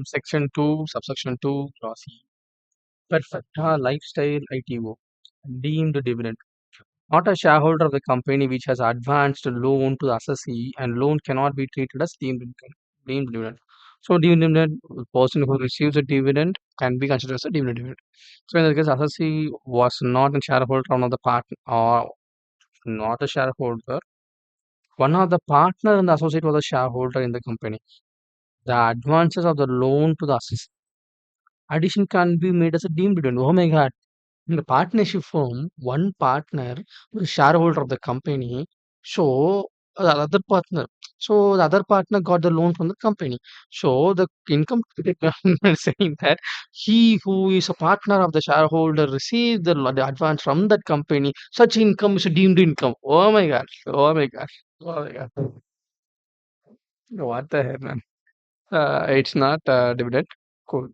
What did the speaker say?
Section 2, subsection 2, clause E. Perfecta lifestyle ITO. Deemed dividend. Not a shareholder of the company which has advanced a loan to the assessee and loan cannot be treated as deemed income. Deemed dividend. So deemed dividend, the person who receives a dividend can be considered as a deemed dividend. So in this case, assessee was not a shareholder, one of the partner or not a shareholder. One of the partner and the associate was a shareholder in the company. The advances of the loan to the assessee addition can be made as a deemed dividend. Oh my God. In the partnership firm, one partner was a shareholder of the company. So the other partner, so the other partner got the loan from the company. So the income statement saying that he who is a partner of the shareholder received the advance from that company. Such income is a deemed income. Oh my God. Oh my God. Oh my God. What the hell, man? It's not dividend. Cool.